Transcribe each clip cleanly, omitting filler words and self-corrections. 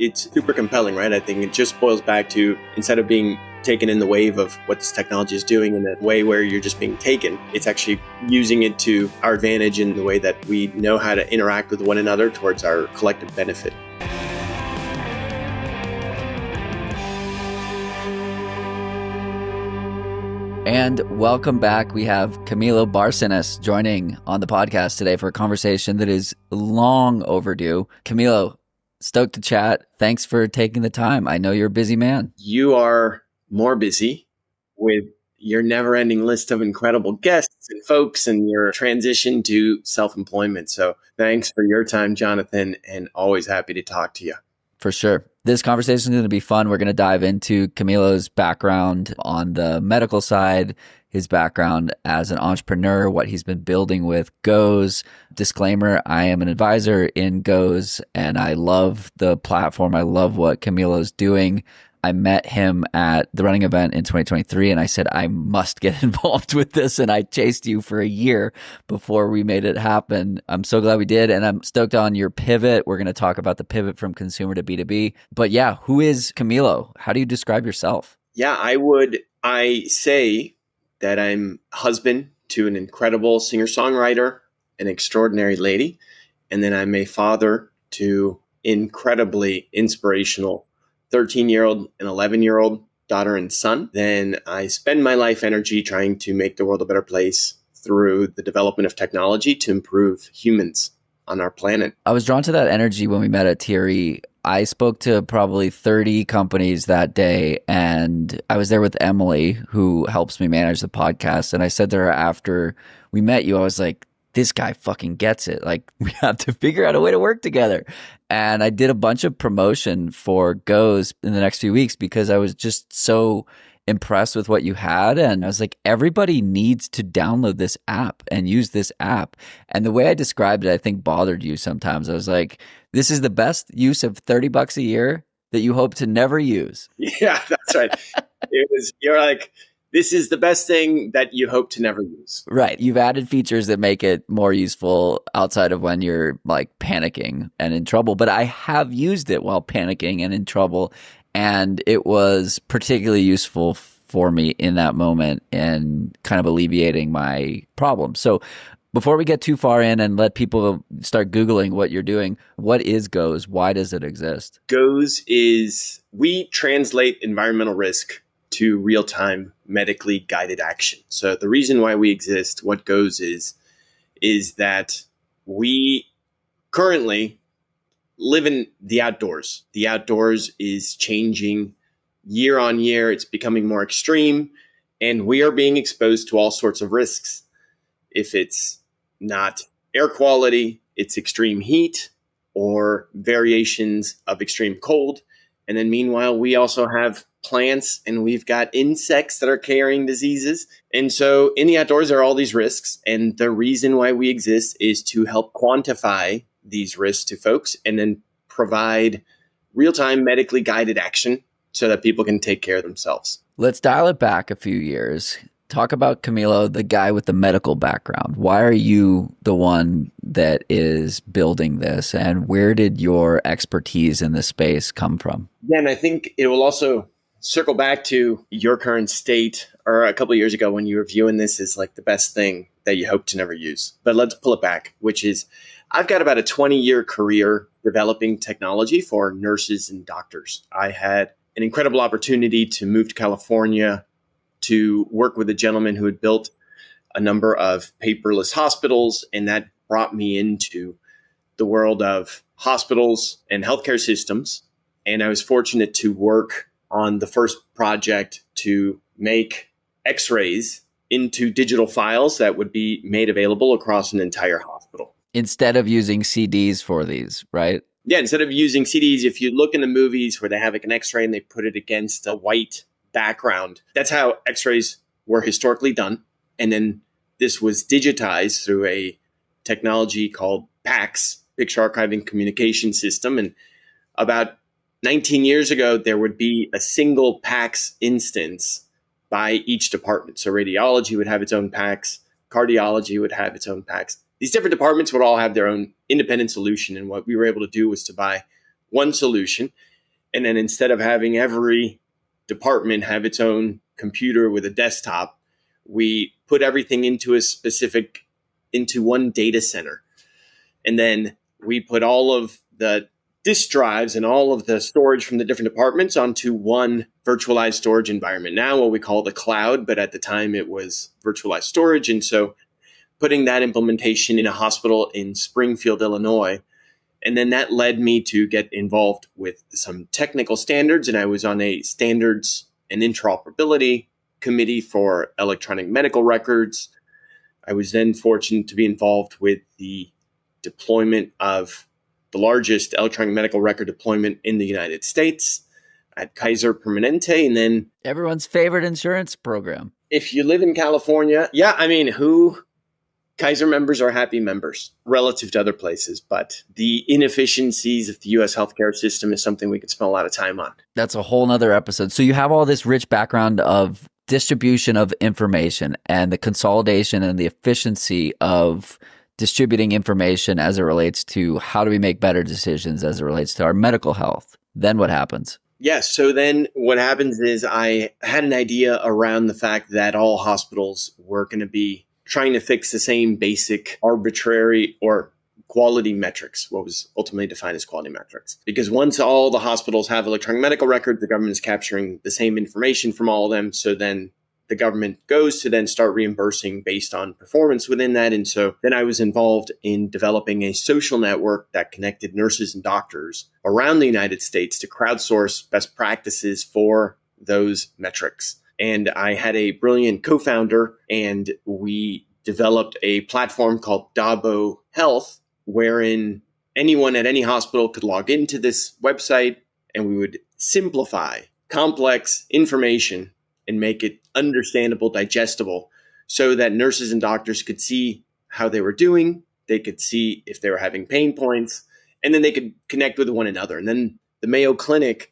it's super compelling, right? I think it just boils back to, instead of being taken in the wave of what this technology is doing in a way where you're just being taken, it's actually using it to our advantage in the way that we know how to interact with one another towards our collective benefit. And welcome back. We have Camilo Barcenas joining on the podcast today for a conversation that is long overdue. Camilo, stoked to chat. Thanks for taking the time. I know you're a busy man. You are more busy with your never-ending list of incredible guests and folks and your transition to self-employment. So thanks for your time, Jonathan, and always happy to talk to you. For sure. This conversation is going to be fun. We're going to dive into Camilo's background on the medical side, his background as an entrepreneur, what he's been building with Goes. Disclaimer, I am an advisor in Goes, and I love the platform. I love what Camilo's doing. I met him at the running event in 2023, and I said, I must get involved with this. And I chased you for a year before we made it happen. I'm so glad we did. And I'm stoked on your pivot. We're going to talk about the pivot from consumer to B2B. But yeah, who is Camilo? How do you describe yourself? Yeah, I say that I'm husband to an incredible singer-songwriter, an extraordinary lady. And then I'm a father to incredibly inspirational 13-year-old and 11-year-old daughter and son. Then I spend my life energy trying to make the world a better place through the development of technology to improve humans on our planet. I was drawn to that energy when we met at TRE. I spoke to probably 30 companies that day, and I was there with Emily, who helps me manage the podcast. And I said to her after we met you, I was like, this guy fucking gets it. Like, we have to figure out a way to work together. And I did a bunch of promotion for Goes in the next few weeks because I was just so impressed with what you had. And I was like, everybody needs to download this app and use this app. And the way I described it, I think bothered you sometimes. I was like, this is the best use of $30 a year that you hope to never use. Yeah, that's right. You're like, this is the best thing that you hope to never use. Right. You've added features that make it more useful outside of when you're like panicking and in trouble. But I have used it while panicking and in trouble. And it was particularly useful for me in that moment in kind of alleviating my problem. So before we get too far in and let people start Googling what you're doing, what is Goes? Why does it exist? Goes is, we translate environmental risk to real-time medically guided action. So the reason why we exist, what Goes is that we currently live in the outdoors. The outdoors is changing year on year. It's becoming more extreme, and we are being exposed to all sorts of risks. If it's not air quality, it's extreme heat or variations of extreme cold. And then meanwhile, we also have plants and we've got insects that are carrying diseases. And so in the outdoors, there are all these risks. And the reason why we exist is to help quantify these risks to folks and then provide real-time medically guided action so that people can take care of themselves. Let's dial it back a few years. Talk about Camilo, the guy with the medical background. Why are you the one that is building this? And where did your expertise in this space come from? Yeah, and I think it will also circle back to your current state, or a couple of years ago when you were viewing this as like the best thing that you hope to never use. But let's pull it back, which is I've got about a 20-year career developing technology for nurses and doctors. I had an incredible opportunity to move to California to work with a gentleman who had built a number of paperless hospitals, and that brought me into the world of hospitals and healthcare systems. And I was fortunate to work on the first project to make X-rays into digital files that would be made available across an entire hospital. Instead of using CDs for these, right? Yeah, instead of using CDs, if you look in the movies where they have like an X-ray and they put it against a white background, that's how X-rays were historically done. And then this was digitized through a technology called PACS, Picture Archiving Communication System. And about 19 years ago, there would be a single PACS instance by each department. So radiology would have its own PACS, cardiology would have its own PACS. These different departments would all have their own independent solution. And what we were able to do was to buy one solution And then instead of having every department have its own computer with a desktop, we put everything into one data center. And then we put all of the disk drives and all of the storage from the different departments onto one virtualized storage environment. Now what we call the cloud, but at the time it was virtualized storage. And so putting that implementation in a hospital in Springfield, Illinois. And then that led me to get involved with some technical standards. And I was on a standards and interoperability committee for electronic medical records. I was then fortunate to be involved with the deployment of the largest electronic medical record deployment in the United States at Kaiser Permanente. And then everyone's favorite insurance program. If you live in California, Kaiser members are happy members relative to other places, but the inefficiencies of the U.S. healthcare system is something we could spend a lot of time on. That's a whole nother episode. So you have all this rich background of distribution of information and the consolidation and the efficiency of distributing information as it relates to how do we make better decisions as it relates to our medical health. Then what happens? Yes. So then what happens is I had an idea around the fact that all hospitals were going to be trying to fix the same basic arbitrary or quality metrics, what was ultimately defined as quality metrics. Because once all the hospitals have electronic medical records, the government is capturing the same information from all of them. So then the government goes to then start reimbursing based on performance within that. And so then I was involved in developing a social network that connected nurses and doctors around the United States to crowdsource best practices for those metrics. And I had a brilliant co-founder, and we developed a platform called Dabo Health, wherein anyone at any hospital could log into this website, and we would simplify complex information and make it understandable, digestible, so that nurses and doctors could see how they were doing. They could see if they were having pain points, and then they could connect with one another. And then the Mayo Clinic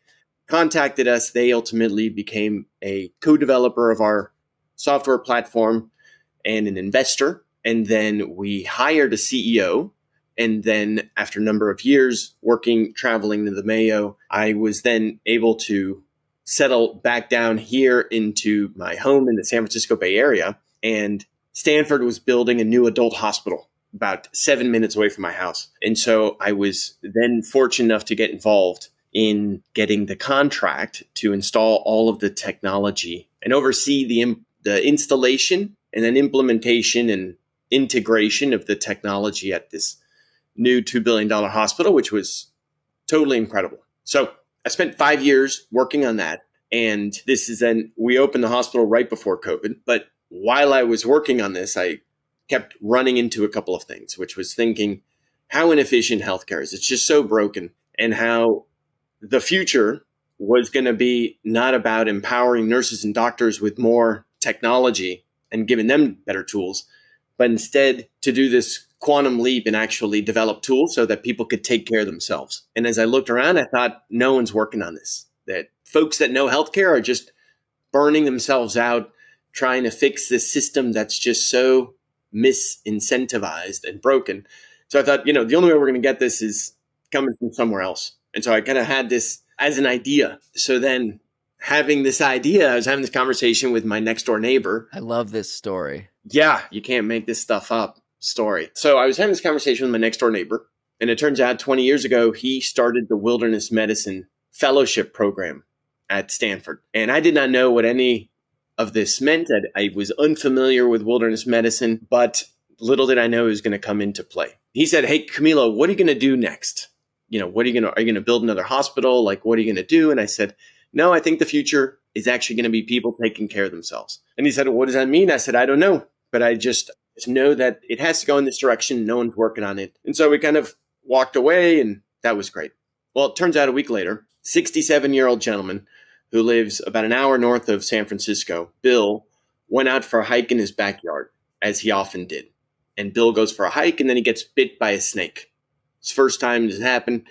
contacted us. They ultimately became a co-developer of our software platform and an investor. And then we hired a CEO. And then after a number of years traveling to the Mayo, I was then able to settle back down here into my home in the San Francisco Bay Area. And Stanford was building a new adult hospital about 7 minutes away from my house. And so I was then fortunate enough to get involved in getting the contract to install all of the technology and oversee the installation and then implementation and integration of the technology at this new $2 billion hospital, which was totally incredible. So I spent 5 years working on that. And this is then, we opened the hospital right before COVID. But while I was working on this, I kept running into a couple of things, which was thinking how inefficient healthcare is. It's just so broken, and how the future was going to be not about empowering nurses and doctors with more technology and giving them better tools, but instead to do this quantum leap and actually develop tools so that people could take care of themselves. And as I looked around, I thought, no one's working on this. That folks that know healthcare are just burning themselves out trying to fix this system that's just so misincentivized and broken. So I thought, the only way we're going to get this is coming from somewhere else. And so I kind of had this as an idea. So then having this idea, I was having this conversation with my next door neighbor. I love this story. Yeah, you can't make this stuff up story. So I was having this conversation with my next door neighbor. And it turns out 20 years ago, he started the Wilderness Medicine Fellowship Program at Stanford. And I did not know what any of this meant. I was unfamiliar with wilderness medicine, but little did I know it was going to come into play. He said, "Hey, Camilo, what are you going to do next? Are you going to build another hospital? Like, what are you going to do?" And I said, "No, I think the future is actually going to be people taking care of themselves." And he said, "What does that mean?" I said, "I don't know, but I just know that it has to go in this direction. No one's working on it." And so we kind of walked away, and that was great. Well, it turns out a week later, 67-year-old gentleman who lives about an hour north of San Francisco, Bill, went out for a hike in his backyard, as he often did. And Bill goes for a hike, and then he gets bit by a snake. It's the first time this happened.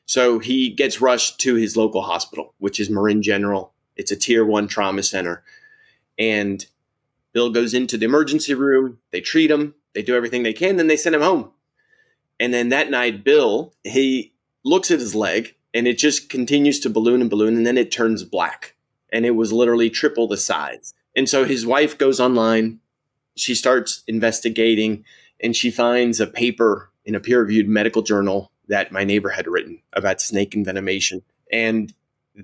So he gets rushed to his local hospital, which is Marin General. It's a tier 1 trauma center. And Bill goes into the emergency room. They treat him. They do everything they can. Then they send him home. And then that night, Bill, he looks at his leg, and it just continues to balloon and balloon, and then it turns black. And it was literally triple the size. And so his wife goes online, she starts investigating, and she finds a paper in a peer-reviewed medical journal that my neighbor had written about snake envenomation. And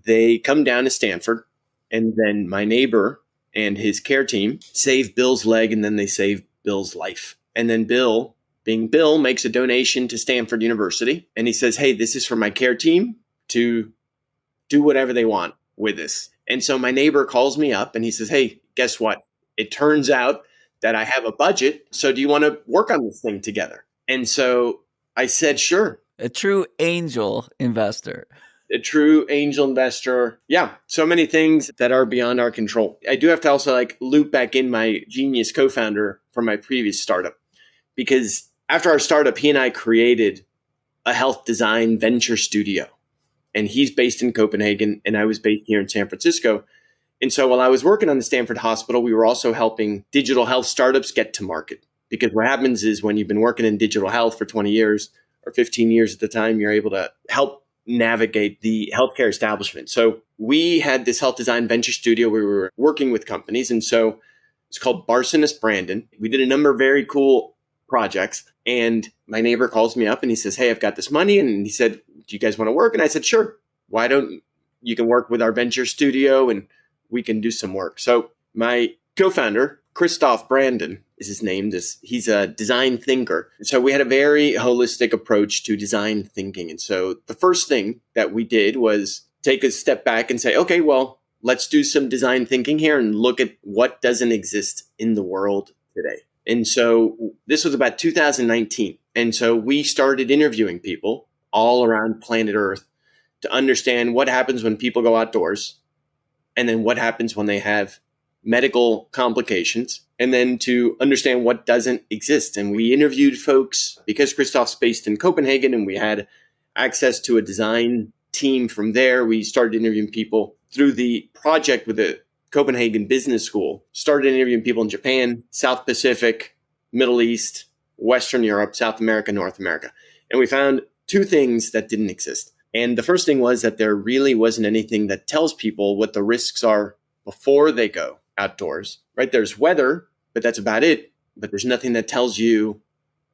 they come down to Stanford, and then my neighbor and his care team save Bill's leg, and then they save Bill's life. And then Bill, being Bill, makes a donation to Stanford University, and he says, hey, this is for my care team to do whatever they want with this. And so my neighbor calls me up and he says, hey, guess what? It turns out that I have a budget. So do you want to work on this thing together? And so I said, sure. A true angel investor. A true angel investor. Yeah. So many things that are beyond our control. I do have to also loop back in my genius co-founder from my previous startup, because after our startup, he and I created a health design venture studio. And he's based in Copenhagen, and I was based here in San Francisco. And so while I was working on the Stanford Hospital, we were also helping digital health startups get to market. Because what happens is when you've been working in digital health for 20 years or 15 years at the time, you're able to help navigate the healthcare establishment. So we had this health design venture studio where we were working with companies. And so it's called Barcenas Brandon. We did a number of very cool projects. And my neighbor calls me up and he says, hey, I've got this money. And he said, do you guys want to work? And I said, sure. Why don't you can work with our venture studio and we can do some work. So my co-founder, Christoph Brandon is his name. He's a design thinker. So we had a very holistic approach to design thinking. And so the first thing that we did was take a step back and say, okay, well, let's do some design thinking here and look at what doesn't exist in the world today. And so this was about 2019. And so we started interviewing people all around planet Earth to understand what happens when people go outdoors, and then what happens when they have medical complications, and then to understand what doesn't exist. And we interviewed folks because Christoph's based in Copenhagen and we had access to a design team from there. We started interviewing people through the project with the Copenhagen Business School, started interviewing people in Japan, South Pacific, Middle East, Western Europe, South America, North America. And we found two things that didn't exist. And the first thing was that there really wasn't anything that tells people what the risks are before they go outdoors, right? There's weather, but that's about it. But there's nothing that tells you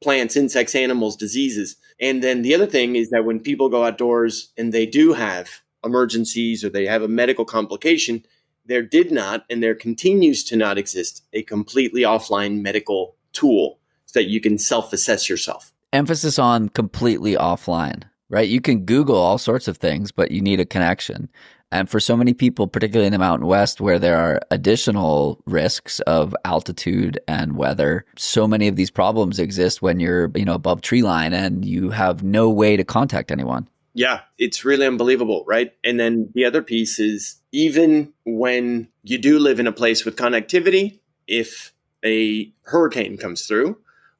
plants, insects, animals, diseases. And then the other thing is that when people go outdoors and they do have emergencies or they have a medical complication, there did not, and there continues to not exist, a completely offline medical tool so that you can self-assess yourself. Emphasis on completely offline, right? You can Google all sorts of things, but you need a connection. And for so many people, particularly in the Mountain West, where there are additional risks of altitude and weather, so many of these problems exist when you're, above tree line and you have no way to contact anyone. Yeah, it's really unbelievable, right? And then the other piece is even when you do live in a place with connectivity, if a hurricane comes through,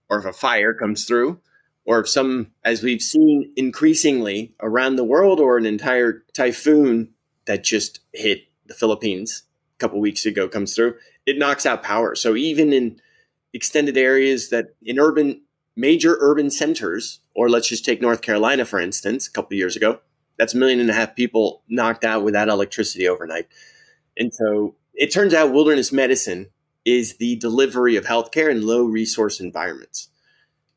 or if a fire comes through, or if some, as we've seen increasingly around the world, or an entire typhoon that just hit the Philippines a couple weeks ago comes through, it knocks out power. So even in extended areas that in major urban centers, or let's just take North Carolina, for instance, a couple of years ago, that's 1.5 million people knocked out without electricity overnight. And so it turns out wilderness medicine is the delivery of healthcare in low resource environments.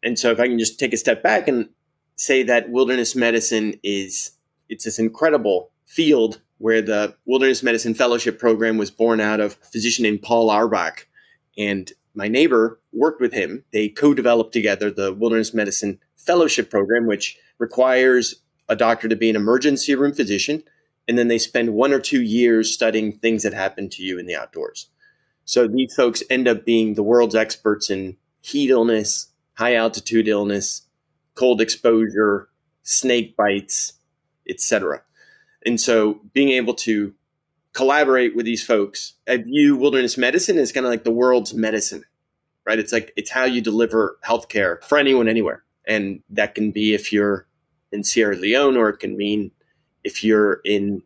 And so if I can just take a step back and say that wilderness medicine it's this incredible field where the Wilderness Medicine Fellowship Program was born out of a physician named Paul Auerbach. And my neighbor worked with him. They co-developed together the Wilderness Medicine Fellowship Program, which requires a doctor to be an emergency room physician. And then they spend 1 or 2 years studying things that happen to you in the outdoors. So these folks end up being the world's experts in heat illness, high altitude illness, cold exposure, snake bites, etc. And so being able to collaborate with these folks, I view wilderness medicine as kind of like the world's medicine, right? It's how you deliver healthcare for anyone, anywhere. And that can be if you're in Sierra Leone, or it can mean if you're in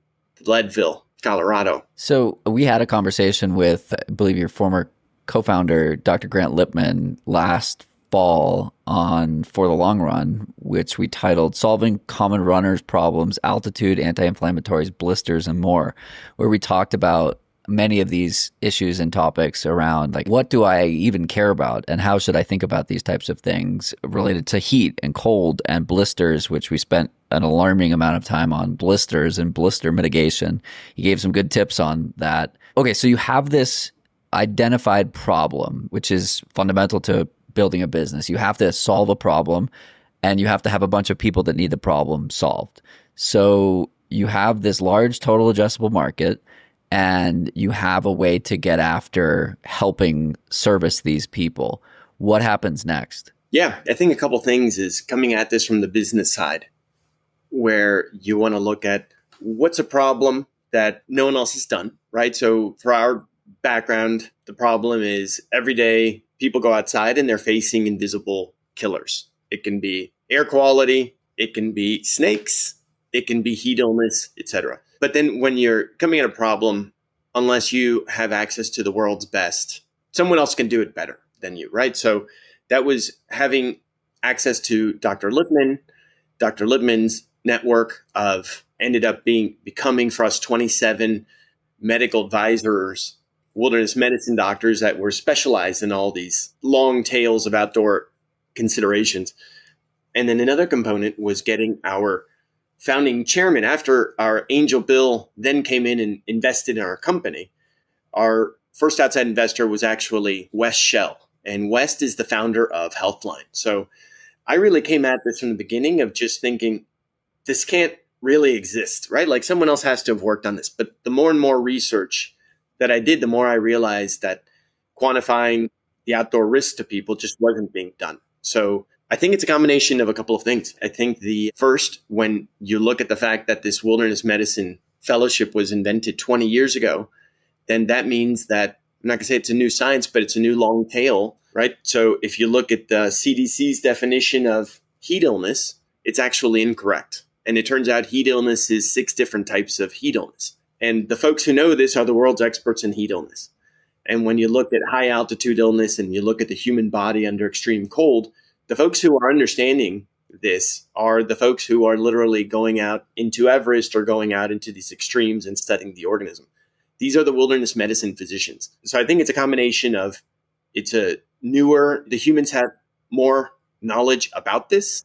Leadville, Colorado. So we had a conversation with, I believe, your former co-founder, Dr. Grant Lippman, last fall on For the Long Run, which we titled Solving Common Runners Problems, Altitude, Anti-Inflammatories, Blisters, and More, where we talked about many of these issues and topics around like, what do I even care about and how should I think about these types of things related to heat and cold and blisters, which we spent an alarming amount of time on blisters and blister mitigation. He gave some good tips on that. Okay, so you have this identified problem, which is fundamental to building a business. You have to solve a problem and you have to have a bunch of people that need the problem solved. So you have this large total addressable market and you have a way to get after helping service these people. What happens next? Yeah, I think a couple things is coming at this from the business side, where you want to look at what's a problem that no one else has done, right? So for our background, the problem is every day people go outside and they're facing invisible killers. It can be air quality, it can be snakes, it can be heat illness, etc. But then when you're coming at a problem, unless you have access to the world's best, someone else can do it better than you, right? So that was having access to Dr. Lippman. Dr. Lippman's network of ended up becoming for us 27 medical advisors, wilderness medicine doctors that were specialized in all these long tails of outdoor considerations. And then another component was getting our founding chairman, after our angel Bill then came in and invested in our company. Our first outside investor was actually West Shell, and West is the founder of Healthline. So I really came at this from the beginning of just thinking, this can't really exist, right? Like someone else has to have worked on this. But the more and more research that I did, the more I realized that quantifying the outdoor risk to people just wasn't being done. So I think it's a combination of a couple of things. I think the first, when you look at the fact that this wilderness medicine fellowship was invented 20 years ago, then that means that, I'm not going to say it's a new science, but it's a new long tail, right? So if you look at the CDC's definition of heat illness, it's actually incorrect. And it turns out heat illness is 6 different types of heat illness. And the folks who know this are the world's experts in heat illness. And when you look at high altitude illness and you look at the human body under extreme cold, the folks who are understanding this are the folks who are literally going out into Everest or going out into these extremes and studying the organism. These are the wilderness medicine physicians. So I think it's a combination of the humans have more knowledge about this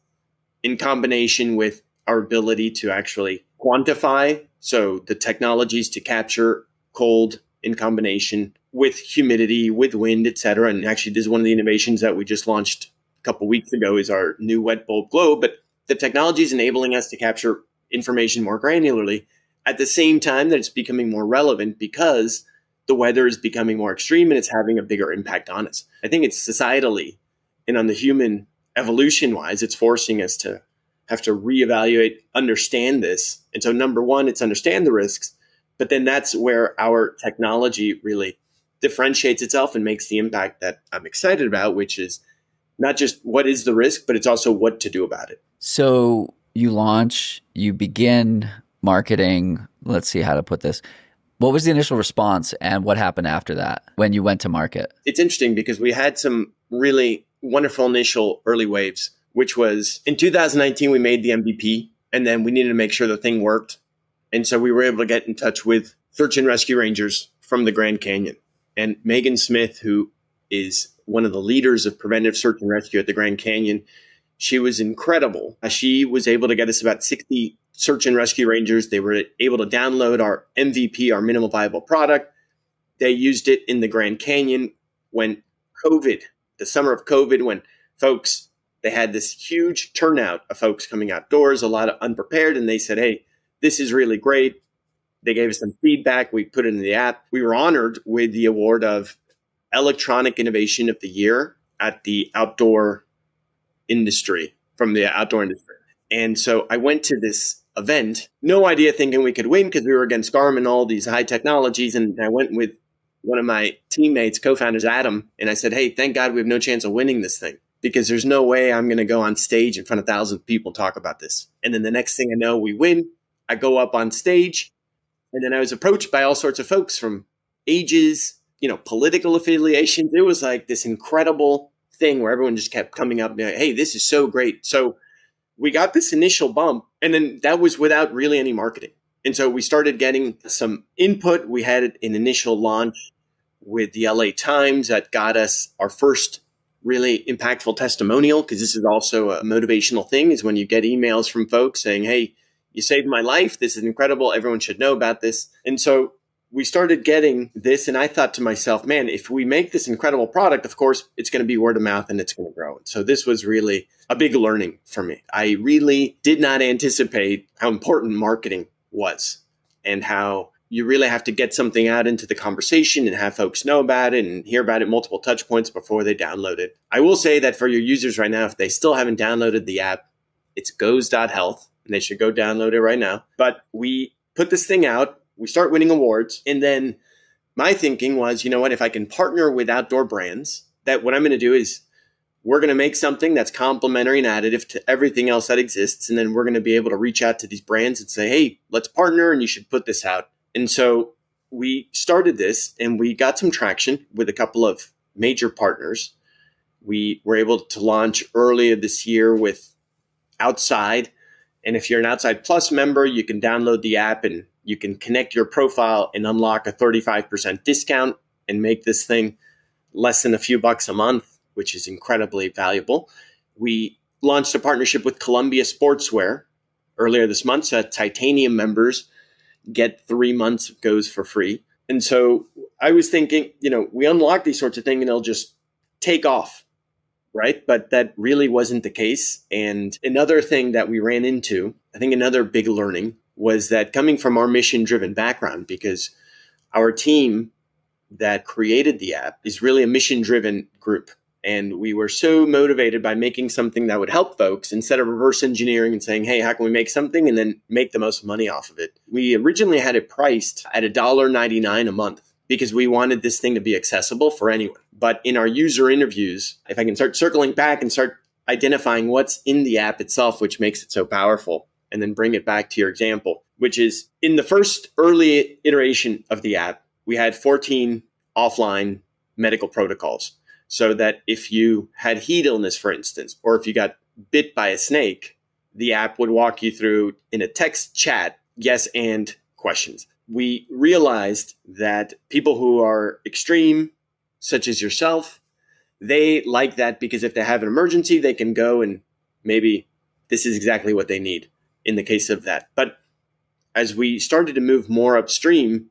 in combination with our ability to actually quantify. So the technologies to capture cold in combination with humidity, with wind, et cetera. And actually, this is one of the innovations that we just launched couple weeks ago is our new wet bulb globe, but the technology is enabling us to capture information more granularly at the same time that it's becoming more relevant because the weather is becoming more extreme and it's having a bigger impact on us. I think it's societally and on the human evolution wise, it's forcing us to have to reevaluate, understand this. And so number one, it's understand the risks, but then that's where our technology really differentiates itself and makes the impact that I'm excited about, which is not just what is the risk, but it's also what to do about it. So you begin marketing. Let's see how to put this. What was the initial response and what happened after that when you went to market? It's interesting because we had some really wonderful initial early waves, which was in 2019, we made the MVP and then we needed to make sure the thing worked. And so we were able to get in touch with search and rescue rangers from the Grand Canyon. And Megan Smith, who is one of the leaders of preventive search and rescue at the Grand Canyon, she was incredible. She was able to get us about 60 search and rescue rangers. They were able to download our MVP, our minimal viable product. They used it in the Grand Canyon when the summer of COVID, when they had this huge turnout of folks coming outdoors, a lot of unprepared, and they said, hey, this is really great. They gave us some feedback. We put it in the app. We were honored with the award of Electronic Innovation of the Year at the outdoor industry, from the outdoor industry. And so I went to this event, no idea thinking we could win because we were against Garmin, all these high technologies. And I went with one of my teammates, co-founders, Adam, and I said, hey, thank God we have no chance of winning this thing because there's no way I'm going to go on stage in front of thousands of people and talk about this. And then the next thing I know, we win. I go up on stage, and then I was approached by all sorts of folks from ages, political affiliations. It was like this incredible thing where everyone just kept coming up and being like, hey, this is so great. So we got this initial bump, and then that was without really any marketing. And so we started getting some input. We had an initial launch with the LA Times that got us our first really impactful testimonial, because this is also a motivational thing, is when you get emails from folks saying, hey, you saved my life. This is incredible. Everyone should know about this. And so we started getting this, and I thought to myself, man, if we make this incredible product, of course, it's going to be word of mouth and it's going to grow. So this was really a big learning for me. I really did not anticipate how important marketing was, and how you really have to get something out into the conversation and have folks know about it and hear about it multiple touch points before they download it. I will say that for your users right now, if they still haven't downloaded the app, it's goes.health, and they should go download it right now. But we put this thing out, we start winning awards, and then my thinking was, you know what, if I can partner with outdoor brands, that what I'm going to do is we're going to make something that's complementary and additive to everything else that exists. And then we're going to be able to reach out to these brands and say, hey, let's partner and you should put this out. And so we started this, and we got some traction with a couple of major partners. We were able to launch earlier this year with Outside. And if you're an Outside Plus member, you can download the app and you can connect your profile and unlock a 35% discount and make this thing less than a few bucks a month, which is incredibly valuable. We launched a partnership with Columbia Sportswear earlier this month, so that Titanium members get 3 months of Goes for free. And so I was thinking, we unlock these sorts of things and they'll just take off, right? But that really wasn't the case. And another thing that we ran into, I think another big learning, was that coming from our mission-driven background, because our team that created the app is really a mission-driven group. And we were so motivated by making something that would help folks, instead of reverse engineering and saying, hey, how can we make something and then make the most money off of it? We originally had it priced at $1.99 a month because we wanted this thing to be accessible for anyone. But in our user interviews, if I can start circling back and start identifying what's in the app itself, which makes it so powerful, and then bring it back to your example, which is in the first early iteration of the app, we had 14 offline medical protocols. So that if you had heat illness, for instance, or if you got bit by a snake, the app would walk you through in a text chat, yes and questions. We realized that people who are extreme, such as yourself, they like that because if they have an emergency, they can go and maybe this is exactly what they need in the case of that. But as we started to move more upstream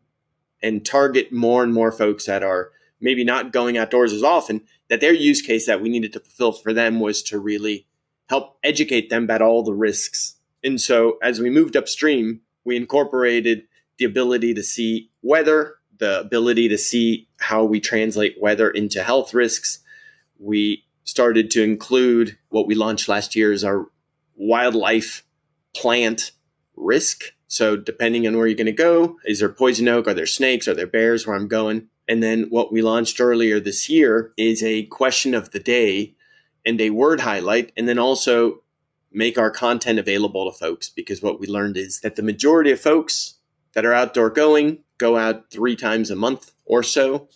and target more and more folks that are maybe not going outdoors as often, that their use case that we needed to fulfill for them was to really help educate them about all the risks. And so as we moved upstream, we incorporated the ability to see weather, the ability to see how we translate weather into health risks. We started to include what we launched last year is our wildlife plant risk. So depending on where you're going to go, is there poison oak? Are there snakes? Are there bears where I'm going? And then what we launched earlier this year is a question of the day and a word highlight, and then also make our content available to folks, because what we learned is that the majority of folks that are outdoor going go out 3 times a month or so.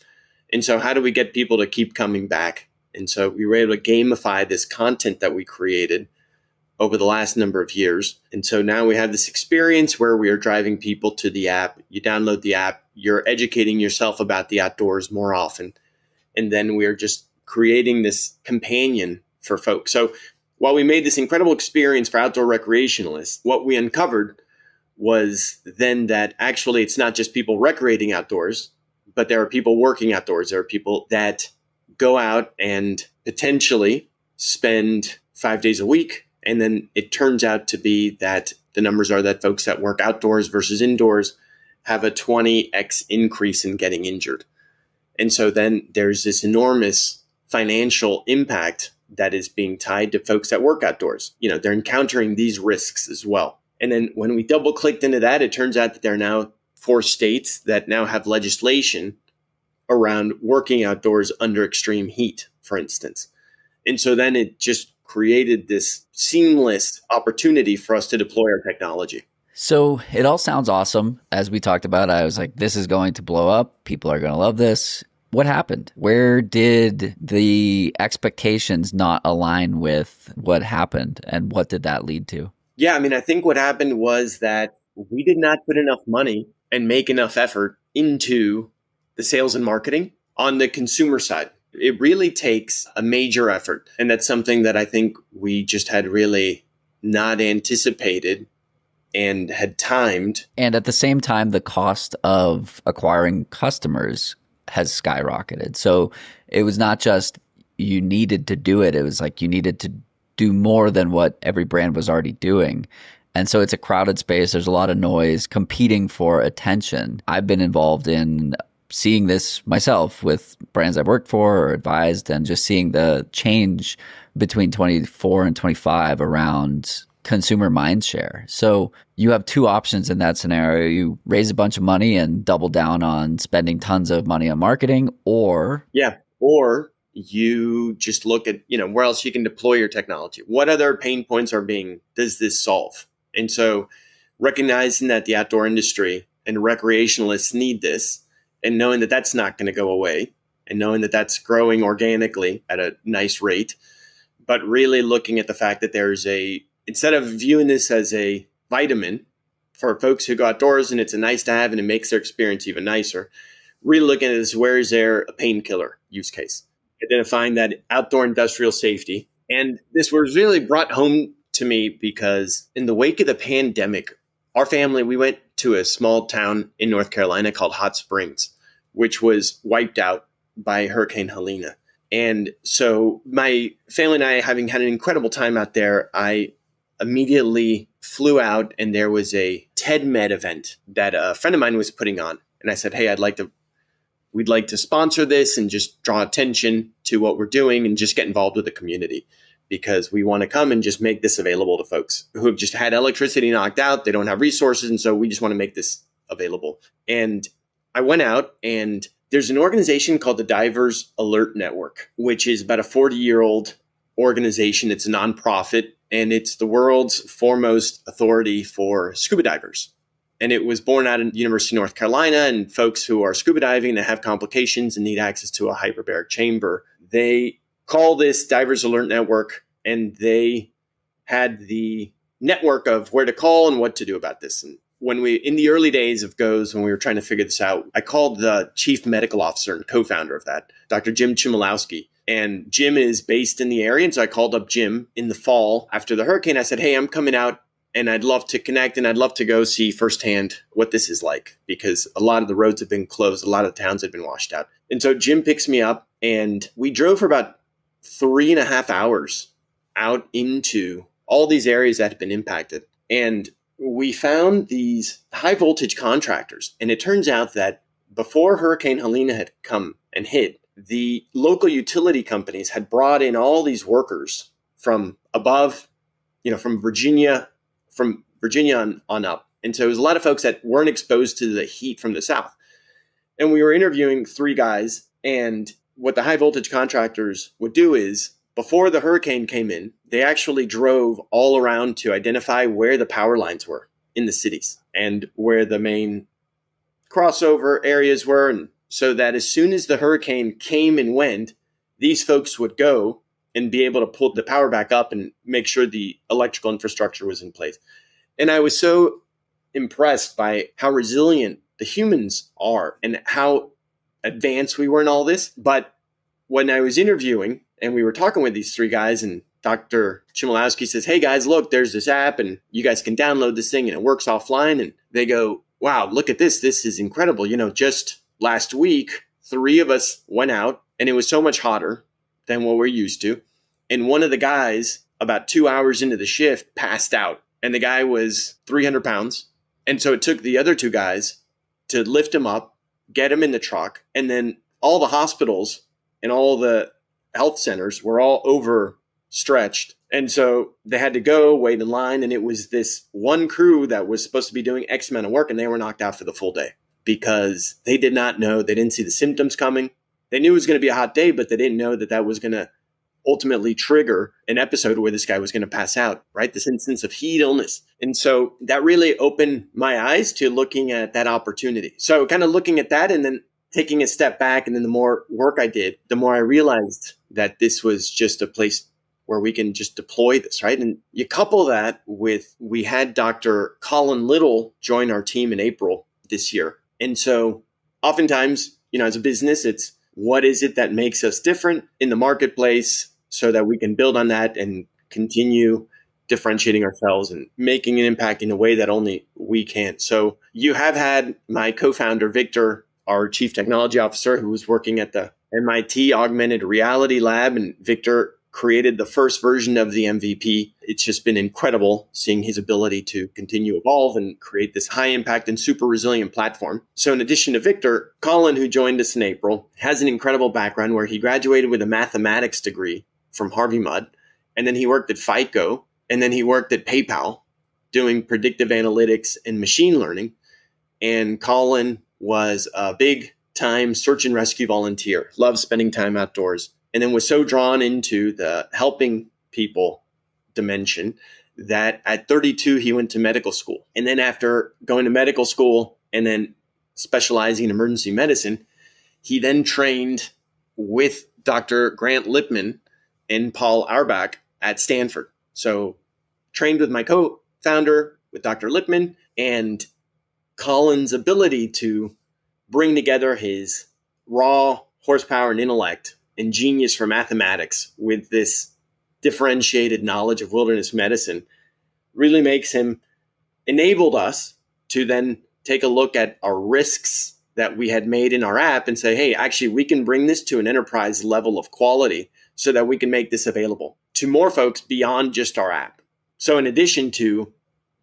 And so how do we get people to keep coming back? And so we were able to gamify this content that we created over the last number of years. And so now we have this experience where we are driving people to the app. You download the app, you're educating yourself about the outdoors more often. And then we're just creating this companion for folks. So while we made this incredible experience for outdoor recreationalists, what we uncovered was then that actually it's not just people recreating outdoors, but there are people working outdoors. There are people that go out and potentially spend 5 days a week. And then it turns out to be that the numbers are that folks that work outdoors versus indoors have a 20x increase in getting injured. And so then there's this enormous financial impact that is being tied to folks that work outdoors. They're encountering these risks as well. And then when we double clicked into that, it turns out that there are now 4 states that now have legislation around working outdoors under extreme heat, for instance. And so then it just created this seamless opportunity for us to deploy our technology. So it all sounds awesome. As we talked about, I was like, this is going to blow up. People are going to love this. What happened? Where did the expectations not align with what happened? And what did that lead to? Yeah, I mean, I think what happened was that we did not put enough money and make enough effort into the sales and marketing on the consumer side. It really takes a major effort. And that's something that I think we just had really not anticipated and had timed. And at the same time, the cost of acquiring customers has skyrocketed. So it was not just you needed to do it, it was like you needed to do more than what every brand was already doing. And so it's a crowded space. There's a lot of noise competing for attention. I've been involved in seeing this myself with brands I've worked for or advised, and just seeing the change between 24 and 25 around consumer mindshare. So you have two options in that scenario. You raise a bunch of money and double down on spending tons of money on marketing, or or you just look at, where else you can deploy your technology. What other pain points does this solve? And so recognizing that the outdoor industry and recreationalists need this, and knowing that that's not going to go away, and knowing that that's growing organically at a nice rate, but really looking at the fact that instead of viewing this as a vitamin for folks who go outdoors and it's a nice to have and it makes their experience even nicer, really looking at it as, where is there a painkiller use case? Identifying that outdoor industrial safety. And this was really brought home to me because in the wake of the pandemic, our family, we went to a small town in North Carolina called Hot Springs, which was wiped out by Hurricane Helene. And so my family and I, having had an incredible time out there, I immediately flew out, and there was a TED Med event that a friend of mine was putting on. And I said, hey, we'd like to sponsor this and just draw attention to what we're doing and just get involved with the community, because we want to come and just make this available to folks who have just had electricity knocked out. They don't have resources. And so we just want to make this available. And I went out, and there's an organization called the Divers Alert Network, which is about a 40-year-old organization. It's a nonprofit, and it's the world's foremost authority for scuba divers. And it was born out of the University of North Carolina, and folks who are scuba diving and have complications and need access to a hyperbaric chamber, they call this Divers Alert Network, and they had the network of where to call and what to do about this. And in the early days of GOES, when we were trying to figure this out, I called the chief medical officer and co-founder of that, Dr. Jim Chmielowski. And Jim is based in the area. And so I called up Jim in the fall after the hurricane. I said, hey, I'm coming out and I'd love to connect, and I'd love to go see firsthand what this is like, because a lot of the roads have been closed. A lot of the towns have been washed out. And so Jim picks me up, and we drove for about 3.5 hours out into all these areas that had been impacted. And we found these high voltage contractors. And it turns out that before Hurricane Helene had come and hit, the local utility companies had brought in all these workers from above, from Virginia on up. And so it was a lot of folks that weren't exposed to the heat from the south. And we were interviewing 3 guys. And what the high voltage contractors would do is, before the hurricane came in, they actually drove all around to identify where the power lines were in the cities and where the main crossover areas were. And so that as soon as the hurricane came and went, these folks would go and be able to pull the power back up and make sure the electrical infrastructure was in place. And I was so impressed by how resilient the humans are and how advanced we were in all this. But when I was interviewing and we were talking with these 3 guys, and Dr. Chmielowski says, hey guys, look, there's this app and you guys can download this thing and it works offline. And they go, wow, look at this. This is incredible. Just last week, 3 of us went out and it was so much hotter than what we're used to. And one of the guys, about 2 hours into the shift, passed out. And the guy was 300 pounds. And so it took the other 2 guys to lift him up, get him in the truck. And then all the hospitals and all the health centers were all overstretched. And so they had to go wait in line. And it was this one crew that was supposed to be doing X amount of work, and they were knocked out for the full day because they did not know. They didn't see the symptoms coming. They knew it was going to be a hot day, but they didn't know that was going to ultimately trigger an episode where this guy was going to pass out, right? This instance of heat illness. And so that really opened my eyes to looking at that opportunity. So kind of looking at that, and then taking a step back and then the more work I did, the more I realized that this was just a place where we can just deploy this, right? And you couple that with, we had Dr. Colin Little join our team in April this year. And so oftentimes, as a business, it's what is it that makes us different in the marketplace so that we can build on that and continue differentiating ourselves and making an impact in a way that only we can. So you have had my co-founder, Victor, our chief technology officer, who was working at the MIT Augmented Reality Lab, and Victor created the first version of the MVP. It's just been incredible seeing his ability to continue to evolve and create this high impact and super resilient platform. So in addition to Victor, Colin, who joined us in April, has an incredible background where he graduated with a mathematics degree from Harvey Mudd, and then he worked at FICO, and then he worked at PayPal doing predictive analytics and machine learning. And Colin was a big time search and rescue volunteer, loved spending time outdoors, and then was so drawn into the helping people dimension that at 32, he went to medical school. And then after going to medical school and then specializing in emergency medicine, he then trained with Dr. Grant Lippman and Paul Auerbach at Stanford. So trained with my co-founder, with Dr. Lippman, and Colin's ability to bring together his raw horsepower and intellect and genius for mathematics with this differentiated knowledge of wilderness medicine really makes him, enabled us to then take a look at our risks that we had made in our app and say, hey, actually, we can bring this to an enterprise level of quality so that we can make this available to more folks beyond just our app. So in addition to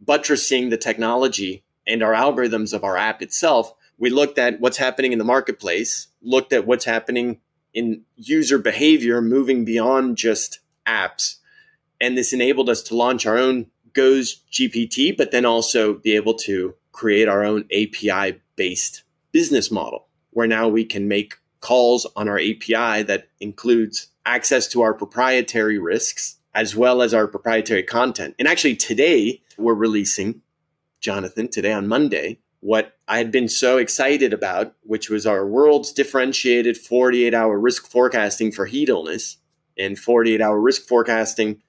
buttressing the technology and our algorithms of our app itself, we looked at what's happening in the marketplace, looked at what's happening in user behavior, moving beyond just apps. And this enabled us to launch our own Goes GPT, but then also be able to create our own API-based business model, where now we can make calls on our API that includes access to our proprietary risks, as well as our proprietary content. And actually today, we're releasing, Jonathan, today on Monday, what I had been so excited about, which was our world's differentiated 48-hour risk forecasting for heat illness and 48-hour risk forecasting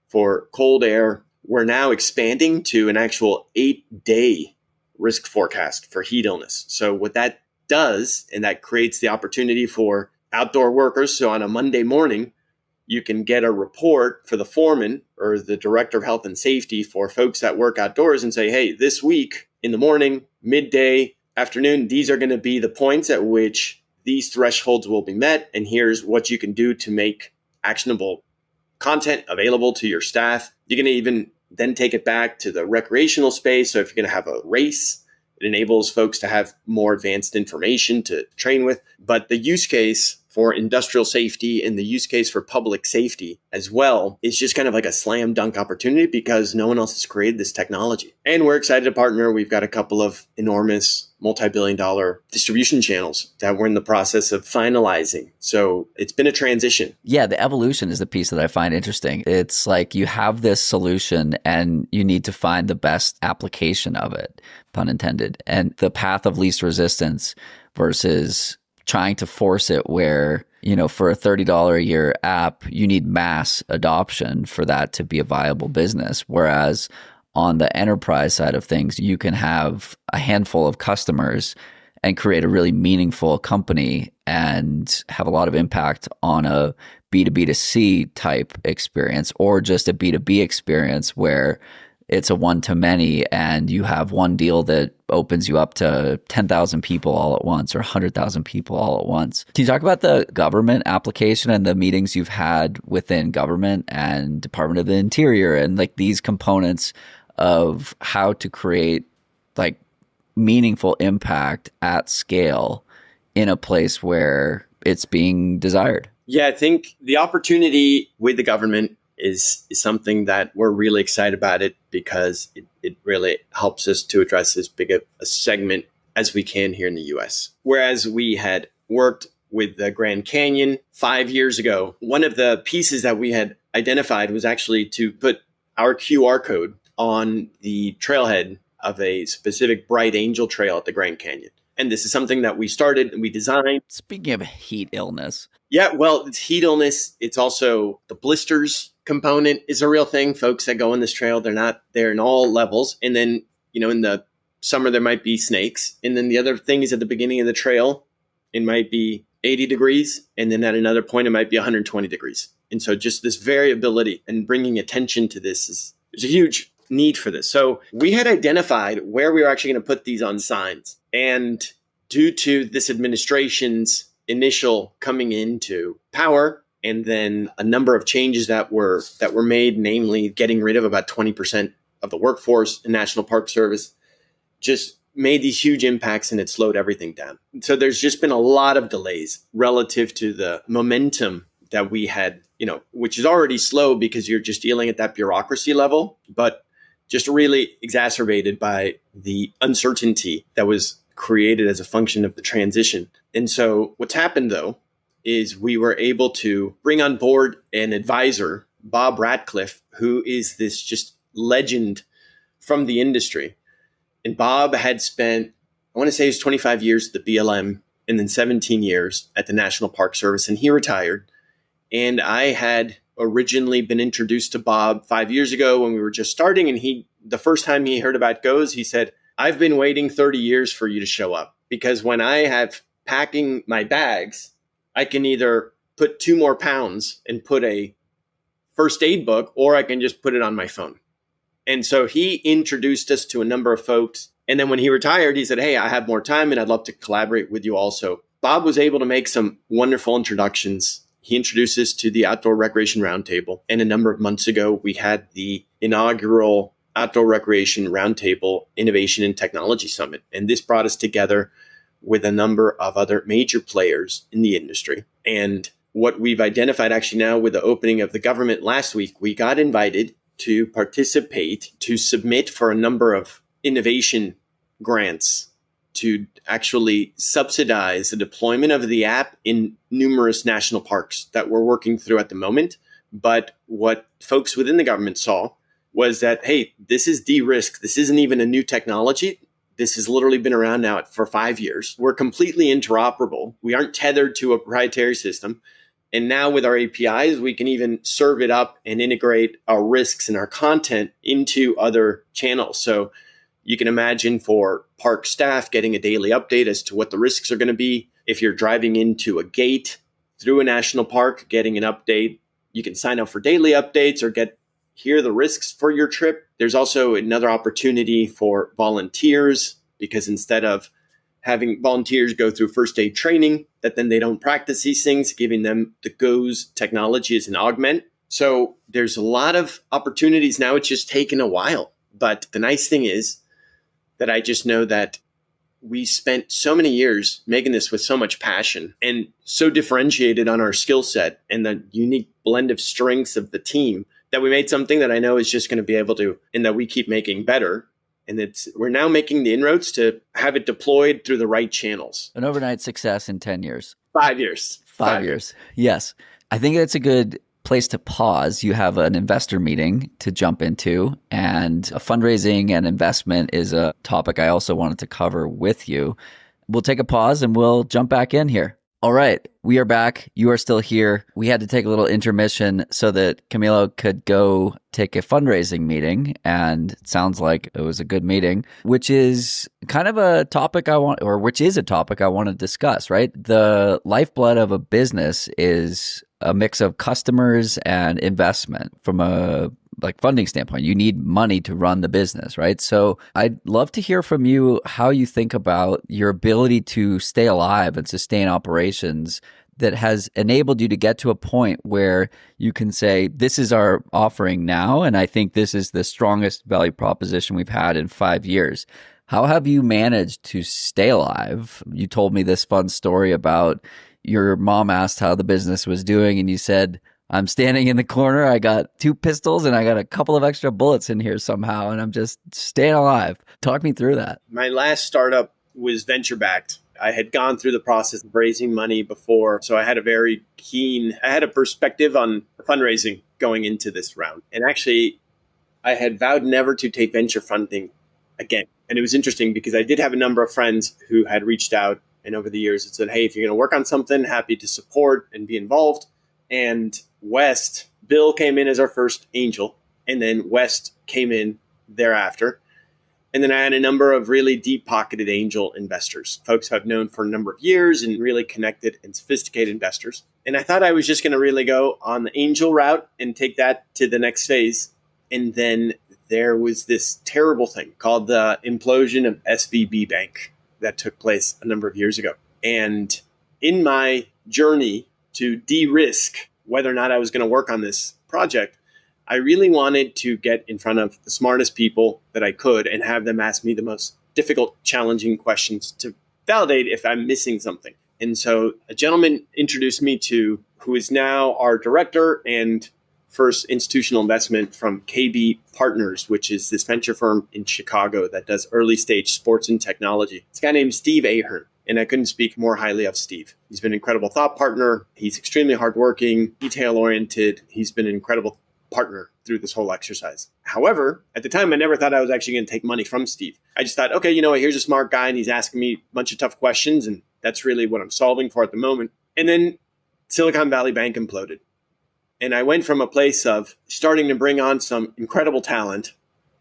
for cold air. We're now expanding to an actual 8-day risk forecast for heat illness. So what that does, and that creates the opportunity for outdoor workers. So on a Monday morning, you can get a report for the foreman or the director of health and safety for folks that work outdoors and say, hey, this week in the morning, midday, afternoon, these are going to be the points at which these thresholds will be met. And here's what you can do to make actionable content available to your staff. You're going to even then take it back to the recreational space. So if you're going to have a race, it enables folks to have more advanced information to train with. But the use case for industrial safety and the use case for public safety as well is just kind of like a slam dunk opportunity because no one else has created this technology. And we're excited to partner. We've got a couple of enormous multi-billion-dollar distribution channels that we're in the process of finalizing. So it's been a transition. Yeah, the evolution is the piece that I find interesting. It's like you have this solution and you need to find the best application of it, pun intended, and the path of least resistance versus trying to force it where, for a $30 a year app, you need mass adoption for that to be a viable business. Whereas on the enterprise side of things, you can have a handful of customers and create a really meaningful company and have a lot of impact on a B2B2C type experience or just a B2B experience where it's a one-to-many and you have one deal that opens you up to 10,000 people all at once or 100,000 people all at once. Can you talk about the government application and the meetings you've had within government and Department of the Interior and like these components of how to create like meaningful impact at scale in a place where it's being desired? Yeah, I think the opportunity with the government is something that we're really excited about it because it really helps us to address as big a segment as we can here in the US. Whereas we had worked with the Grand Canyon 5 years ago, one of the pieces that we had identified was actually to put our QR code on the trailhead of a specific Bright Angel trail at the Grand Canyon. And this is something that we started and we designed. Speaking of heat illness. Yeah, well, it's heat illness. It's also the blisters component is a real thing. Folks that go on this trail, they're not there in all levels. And then, in the summer, there might be snakes. And then the other thing is at the beginning of the trail, it might be 80 degrees. And then at another point, it might be 120 degrees. And so just this variability and bringing attention to this there's a huge need for this. So we had identified where we were actually going to put these on signs. And due to this administration's initial coming into power, and then a number of changes that were made, namely getting rid of about 20% of the workforce in National Park Service, just made these huge impacts and it slowed everything down. So there's just been a lot of delays relative to the momentum that we had, which is already slow because you're just dealing at that bureaucracy level, but just really exacerbated by the uncertainty that was created as a function of the transition. And so what's happened, though, is we were able to bring on board an advisor, Bob Ratcliffe, who is this just legend from the industry. And Bob had spent, I want to say it was 25 years at the BLM and then 17 years at the National Park Service, and he retired. And I had originally been introduced to Bob 5 years ago when we were just starting. And the first time he heard about GOES, he said, "I've been waiting 30 years for you to show up, because when I have packing my bags, I can either put 2 more pounds and put a first aid book, or I can just put it on my phone." And so he introduced us to a number of folks. And then when he retired, he said, "Hey, I have more time and I'd love to collaborate with you also." Bob was able to make some wonderful introductions. He introduced us to the Outdoor Recreation Roundtable. And a number of months ago, we had the inaugural Outdoor Recreation Roundtable Innovation and Technology Summit. And this brought us together with a number of other major players in the industry. And what we've identified actually now with the opening of the government last week, we got invited to participate, to submit for a number of innovation grants to actually subsidize the deployment of the app in numerous national parks that we're working through at the moment. But what folks within the government saw was that, hey, this is de-risked. This isn't even a new technology. This has literally been around now for 5 years. We're completely interoperable. We aren't tethered to a proprietary system. And now with our APIs, we can even serve it up and integrate our risks and our content into other channels. So you can imagine for park staff getting a daily update as to what the risks are going to be. If you're driving into a gate through a national park, getting an update, you can sign up for daily updates or hear the risks for your trip. There's also another opportunity for volunteers, because instead of having volunteers go through first aid training, that then they don't practice these things, giving them the GOES technology as an augment. So there's a lot of opportunities now. It's just taken a while. But the nice thing is that I just know that we spent so many years making this with so much passion and so differentiated on our skill set and the unique blend of strengths of the team, that we made something that I know is just going to be able to, and that we keep making better. And we're now making the inroads to have it deployed through the right channels. An overnight success in 10 years. 5 years. 5 years. Yes. I think that's a good place to pause. You have an investor meeting to jump into, and a fundraising and investment is a topic I also wanted to cover with you. We'll take a pause and we'll jump back in here. All right, we are back. You are still here. We had to take a little intermission so that Camilo could go take a fundraising meeting, and it sounds like it was a good meeting, which is kind of a topic which is a topic I want to discuss, right? The lifeblood of a business is a mix of customers and investment from a funding standpoint. You need money to run the business, right? So I'd love to hear from you how you think about your ability to stay alive and sustain operations that has enabled you to get to a point where you can say, this is our offering now, and I think this is the strongest value proposition we've had in 5 years. How have you managed to stay alive? You told me this fun story about your mom asked how the business was doing, and you said, I'm standing in the corner. I got 2 pistols and I got a couple of extra bullets in here somehow, and I'm just staying alive. Talk me through that. My last startup was venture-backed. I had gone through the process of raising money before, so I had a perspective on fundraising going into this round. And actually, I had vowed never to take venture funding again. And it was interesting because I did have a number of friends who had reached out and over the years had said, hey, if you're going to work on something, happy to support and be involved. And Bill came in as our first angel, and then West came in thereafter. And then I had a number of really deep-pocketed angel investors, folks I've known for a number of years and really connected and sophisticated investors. And I thought I was just going to really go on the angel route and take that to the next phase. And then there was this terrible thing called the implosion of SVB Bank that took place a number of years ago. And in my journey to de-risk whether or not I was going to work on this project, I really wanted to get in front of the smartest people that I could and have them ask me the most difficult, challenging questions to validate if I'm missing something. And so a gentleman introduced me to who is now our director and first institutional investment from KB Partners, which is this venture firm in Chicago that does early stage sports and technology. It's a guy named Steve Ahern. And I couldn't speak more highly of Steve. He's been an incredible thought partner. He's extremely hardworking, detail-oriented. He's been an incredible partner through this whole exercise. However, at the time, I never thought I was actually going to take money from Steve. I just thought, okay, here's a smart guy and he's asking me a bunch of tough questions. And that's really what I'm solving for at the moment. And then Silicon Valley Bank imploded. And I went from a place of starting to bring on some incredible talent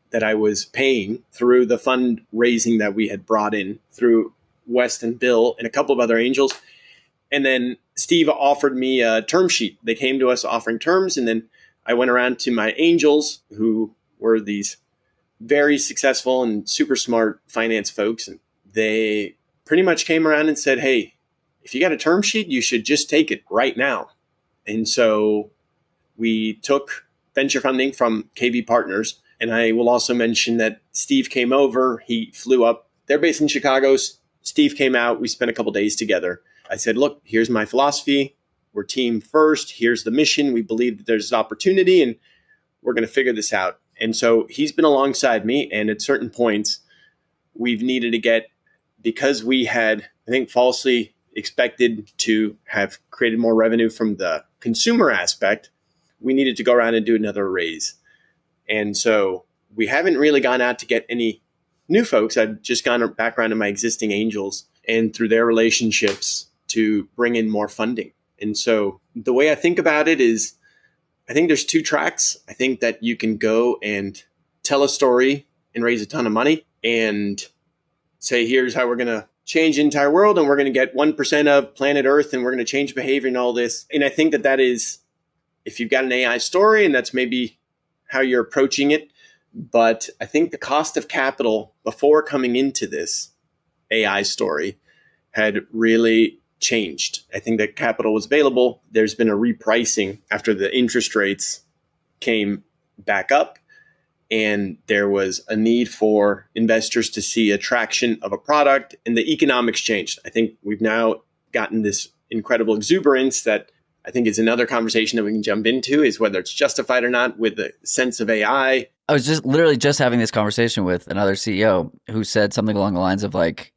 that I was paying through the fundraising that we had brought in through West and Bill and a couple of other angels. And then Steve offered me a term sheet. They came to us offering terms. And then I went around to my angels, who were these very successful and super smart finance folks. And they pretty much came around and said, hey, if you got a term sheet, you should just take it right now. And so we took venture funding from KB Partners. And I will also mention that Steve came over. He flew up. They're based in Chicago. Steve came out. We spent a couple days together. I said, look, here's my philosophy. We're team first. Here's the mission. We believe that there's an opportunity and we're going to figure this out. And so he's been alongside me. And at certain points, we've needed to get, because we had, I think, falsely expected to have created more revenue from the consumer aspect, we needed to go around and do another raise. And so we haven't really gone out to get any new folks. I've just gone back around to my existing angels and through their relationships to bring in more funding. And so the way I think about it is, I think there's two tracks. I think that you can go and tell a story and raise a ton of money and say, here's how we're going to change the entire world and we're going to get 1% of planet Earth and we're going to change behavior and all this. And I think that that is, if you've got an AI story and that's maybe how you're approaching it. But I think the cost of capital before coming into this AI story had really changed. I think that capital was available. There's been a repricing after the interest rates came back up. And there was a need for investors to see attraction of a product and the economics changed. I think we've now gotten this incredible exuberance that I think is another conversation that we can jump into, is whether it's justified or not with the sense of AI. I was just literally just having this conversation with another CEO who said something along the lines of like,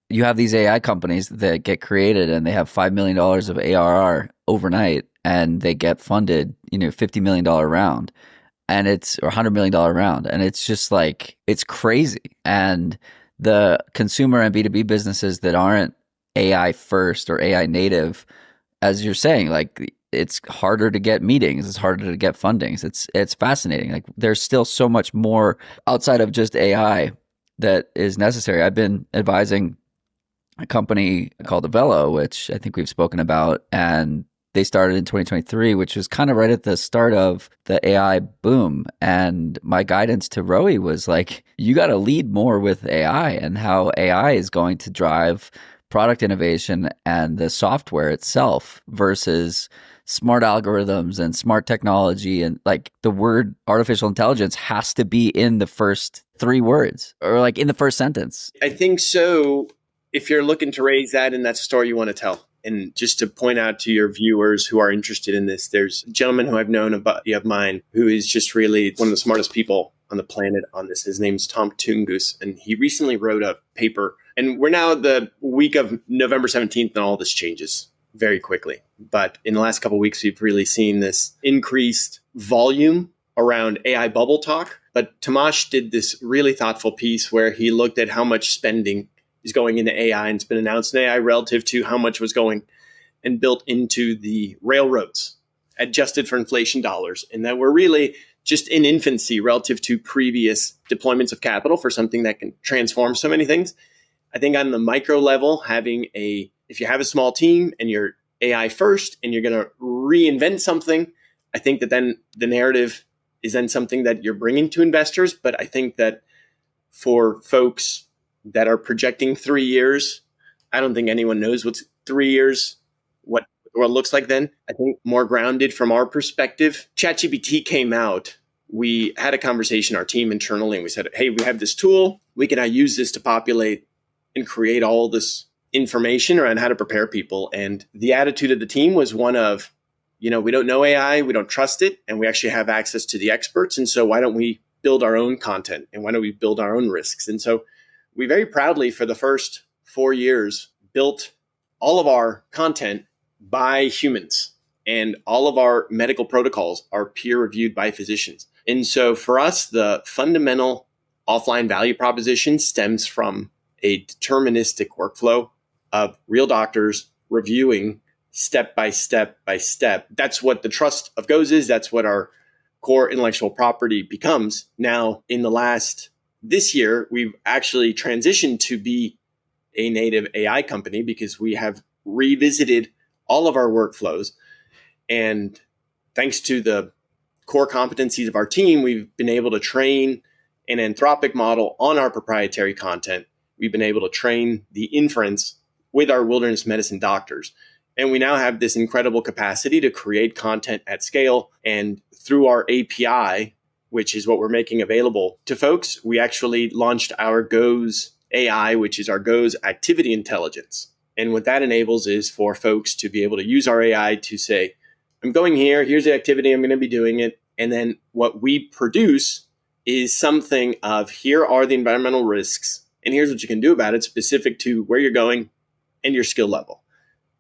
you have these AI companies that get created and they have $5 million of ARR overnight and they get funded, $50 million round and it's or $100 million round. And it's just like, it's crazy. And the consumer and B2B businesses that aren't AI first or AI native, as you're saying, like it's harder to get meetings, it's harder to get fundings. It's fascinating. Like there's still so much more outside of just AI that is necessary. I've been advising a company called Avelo, which I think we've spoken about, and they started in 2023, which was kind of right at the start of the AI boom. And my guidance to Rowie was like, you got to lead more with AI and how AI is going to drive product innovation and the software itself versus smart algorithms and smart technology. And like the word artificial intelligence has to be in the first 3 words or like in the first sentence. I think so. If you're looking to raise that and that's a story you want to tell. And just to point out to your viewers who are interested in this, there's a gentleman who I've known, a buddy of mine, who is just really one of the smartest people on the planet on this. His name's Tom Tungus, and he recently wrote a paper. And we're now the week of November 17th, and all this changes very quickly. But in the last couple of weeks, we've really seen this increased volume around AI bubble talk. But Tomasz did this really thoughtful piece where he looked at how much spending is going into AI, and it's been announced in AI relative to how much was going and built into the railroads, adjusted for inflation dollars, and that we're really just in infancy relative to previous deployments of capital for something that can transform so many things. I think on the micro level, if you have a small team and you're AI first and you're going to reinvent something, I think that then the narrative is then something that you're bringing to investors. But I think that for folks that are projecting 3 years, I don't think anyone knows what's 3 years, what it looks like then. I think more grounded from our perspective. ChatGPT came out. We had a conversation, our team internally, and we said, hey, we have this tool. We can now use this to populate and create all this information around how to prepare people. And the attitude of the team was one of, we don't know AI, we don't trust it, and we actually have access to the experts. And so why don't we build our own content, and why don't we build our own risks? And so we very proudly, for the first 4 years, built all of our content by humans, and all of our medical protocols are peer reviewed by physicians. And so for us, the fundamental offline value proposition stems from a deterministic workflow of real doctors reviewing step by step by step. That's what the trust of goes is. That's what our core intellectual property becomes. Now, this year, we've actually transitioned to be a native AI company because we have revisited all of our workflows. And thanks to the core competencies of our team, we've been able to train an anthropic model on our proprietary content. We've been able to train the inference with our wilderness medicine doctors. And we now have this incredible capacity to create content at scale. And through our API, which is what we're making available to folks, we actually launched our GOES AI, which is our GOES activity intelligence. And what that enables is for folks to be able to use our AI to say, I'm going here, here's the activity, I'm going to be doing it. And then what we produce is something of, here are the environmental risks, and here's what you can do about it, specific to where you're going and your skill level.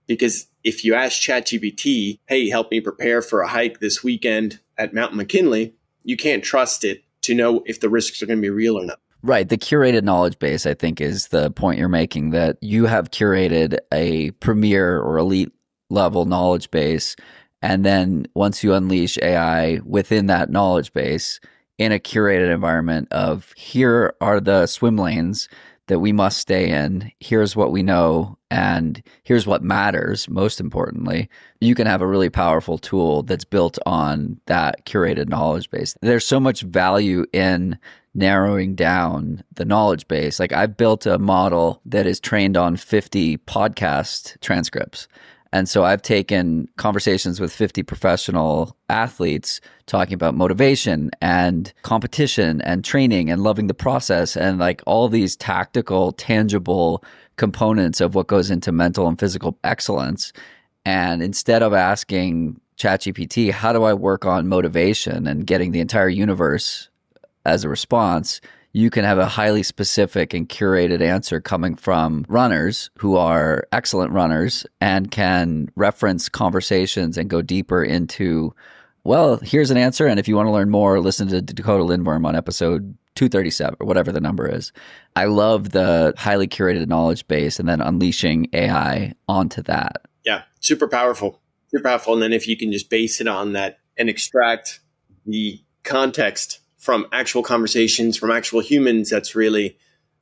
Because if you ask ChatGPT, hey, help me prepare for a hike this weekend at Mount McKinley, you can't trust it to know if the risks are going to be real or not. Right. The curated knowledge base, I think, is the point you're making, that you have curated a premier or elite level knowledge base. And then once you unleash AI within that knowledge base in a curated environment of, here are the swim lanes that we must stay in, here's what we know, and here's what matters, most importantly, you can have a really powerful tool that's built on that curated knowledge base. There's so much value in narrowing down the knowledge base. Like, I've built a model that is trained on 50 podcast transcripts. And so I've taken conversations with 50 professional athletes talking about motivation and competition and training and loving the process and like all these tactical, tangible components of what goes into mental and physical excellence. And instead of asking ChatGPT, how do I work on motivation and getting the entire universe as a response, you can have a highly specific and curated answer coming from runners who are excellent runners and can reference conversations and go deeper into, well, here's an answer. And if you want to learn more, listen to Dakota Lindworm on episode 237 or whatever the number is. I love the highly curated knowledge base and then unleashing AI onto that. Yeah, super powerful. Super powerful. And then if you can just base it on that and extract the context from actual conversations, from actual humans, that's really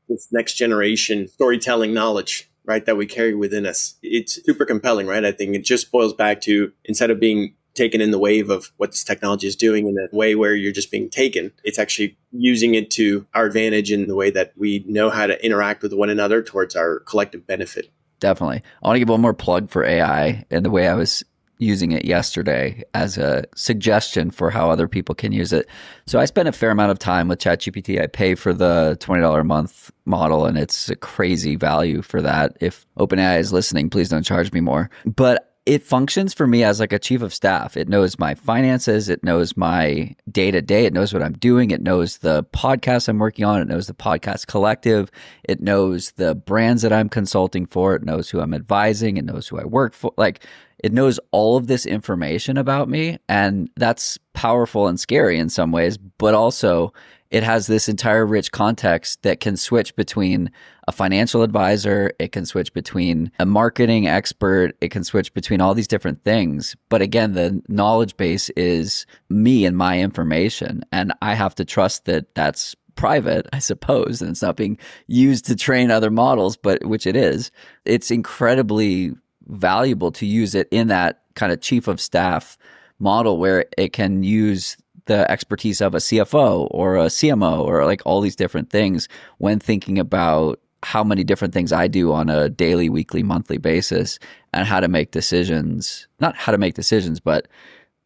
this next generation storytelling knowledge, right, that we carry within us. It's super compelling, right? I think it just boils back to, instead of being taken in the wave of what this technology is doing in a way where you're just being taken, it's actually using it to our advantage in the way that we know how to interact with one another towards our collective benefit. Definitely. I want to give one more plug for AI and the way I was using it yesterday as a suggestion for how other people can use it. So I spend a fair amount of time with ChatGPT. I pay for the $20 a month model, and it's a crazy value for that. If OpenAI is listening, please don't charge me more. But it functions for me as like a chief of staff. It knows my finances. It knows my day-to-day. It knows what I'm doing. It knows the podcast I'm working on. It knows the podcast collective. It knows the brands that I'm consulting for. It knows who I'm advising. It knows who I work for. Like, it knows all of this information about me. And that's powerful and scary in some ways, but also it has this entire rich context that can switch between a financial advisor, it can switch between a marketing expert, it can switch between all these different things. But again, the knowledge base is me and my information, and I have to trust that that's private, I suppose, and it's not being used to train other models, but which it is. It's incredibly valuable to use it in that kind of chief of staff model where it can use the expertise of a CFO or a CMO or like all these different things when thinking about how many different things I do on a daily, weekly, monthly basis and how to make decisions, not how to make decisions, but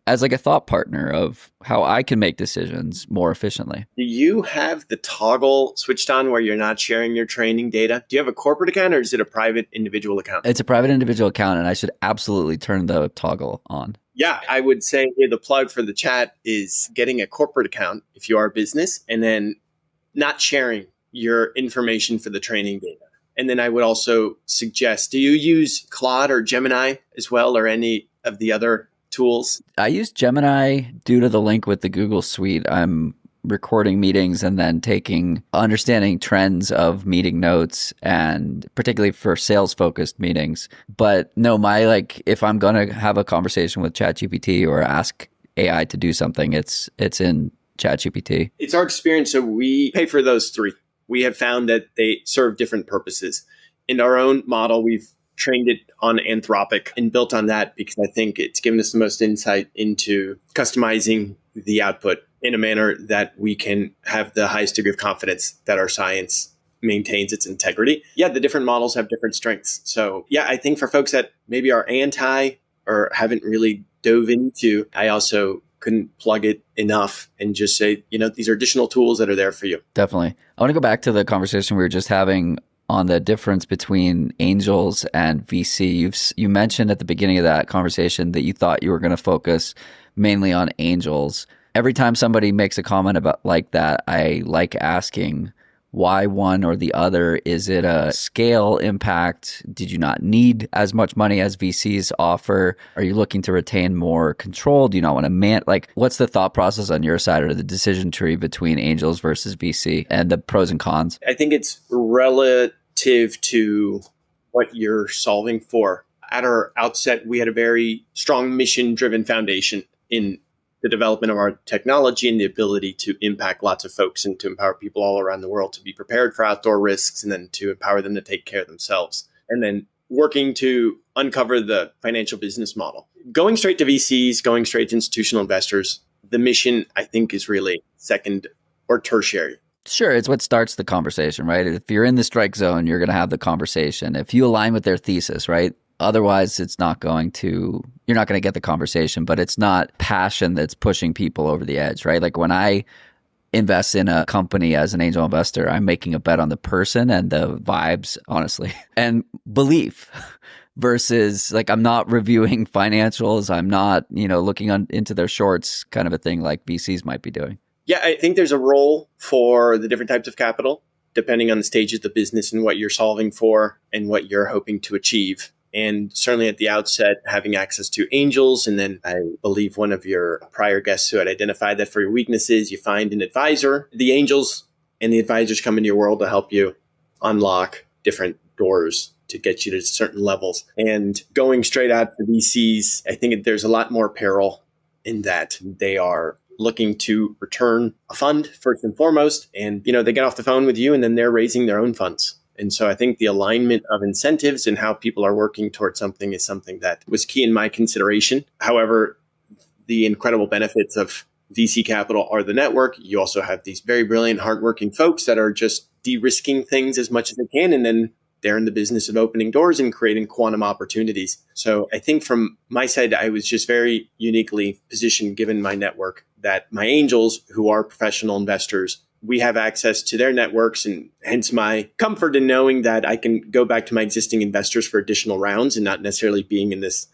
as like a thought partner of how I can make decisions more efficiently. Do you have the toggle switched on where you're not sharing your training data? Do you have a corporate account or is it a private individual account? It's a private individual account, and I should absolutely turn the toggle on. Yeah, I would say here the plug for the chat is getting a corporate account if you are a business, and then not sharing your information for the training data. And then I would also suggest, do you use Claude or Gemini as well, or any of the other tools? I use Gemini due to the link with the Google Suite. I'm recording meetings and then understanding trends of meeting notes, and particularly for sales focused meetings. But no, if I'm going to have a conversation with ChatGPT or ask AI to do something, it's in ChatGPT. It's our experience. So we pay for those three. We have found that they serve different purposes. In our own model, we've trained it on Anthropic and built on that because I think it's given us the most insight into customizing the output in a manner that we can have the highest degree of confidence that our science maintains its integrity. Yeah, the different models have different strengths. So yeah, I think for folks that maybe are anti or haven't really dove into, I also couldn't plug it enough and just say, these are additional tools that are there for you. Definitely. I want to go back to the conversation we were just having on the difference between angels and VC. You mentioned at the beginning of that conversation that you thought you were going to focus mainly on angels. Every time somebody makes a comment about like that, I like asking why one or the other. Is it a scale impact? Did you not need as much money as VCs offer? Are you looking to retain more control? Do you not want to what's the thought process on your side or the decision tree between angels versus VC and the pros and cons? I think it's relative to what you're solving for. At our outset, we had a very strong mission-driven foundation in the development of our technology and the ability to impact lots of folks and to empower people all around the world to be prepared for outdoor risks and then to empower them to take care of themselves. And then working to uncover the financial business model. Going straight to VCs, going straight to institutional investors, the mission, I think, is really second or tertiary. Sure, it's what starts the conversation, right? If you're in the strike zone, you're going to have the conversation. If you align with their thesis, right? Otherwise, you're not going to get the conversation, but it's not passion that's pushing people over the edge, right? Like when I invest in a company as an angel investor, I'm making a bet on the person and the vibes, honestly, and belief versus like I'm not reviewing financials. I'm not, looking into their shorts kind of a thing like VCs might be doing. Yeah, I think there's a role for the different types of capital, depending on the stage of the business and what you're solving for and what you're hoping to achieve. And certainly at the outset, having access to angels. And then I believe one of your prior guests who had identified that for your weaknesses, you find an advisor. The angels and the advisors come into your world to help you unlock different doors to get you to certain levels. And going straight out to VCs, I think there's a lot more peril in that they are looking to return a fund first and foremost. And, they get off the phone with you and then they're raising their own funds. And so I think the alignment of incentives and how people are working towards something is something that was key in my consideration. However, the incredible benefits of VC capital are the network. You also have these very brilliant, hardworking folks that are just de-risking things as much as they can. And then they're in the business of opening doors and creating quantum opportunities. So I think from my side, I was just very uniquely positioned given my network that my angels, who are professional investors, we have access to their networks, and hence my comfort in knowing that I can go back to my existing investors for additional rounds and not necessarily being in this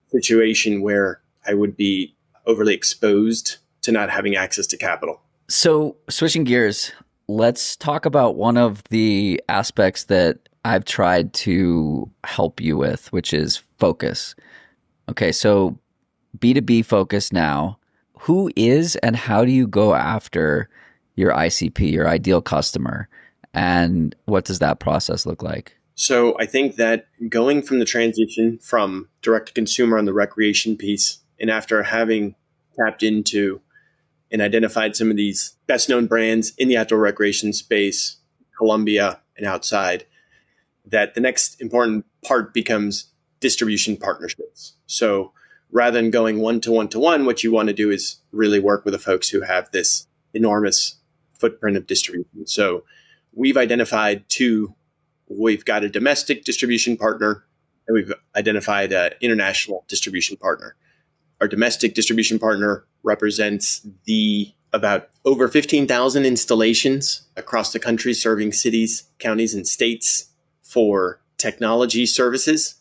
situation where I would be overly exposed to not having access to capital. So switching gears, let's talk about one of the aspects that I've tried to help you with, which is focus. Okay, so B2B focus now. Who is and how do you go after your ICP, your ideal customer? And what does that process look like? So I think that going from the transition from direct to consumer on the recreation piece, and after having tapped into and identified some of these best known brands in the outdoor recreation space, Columbia and outside, that the next important part becomes distribution partnerships. So rather than going one to one to one, what you want to do is really work with the folks who have this enormous footprint of distribution. So we've identified two. We've got a domestic distribution partner, and we've identified an international distribution partner. Our domestic distribution partner represents the about over 15,000 installations across the country serving cities, counties, and states for technology services.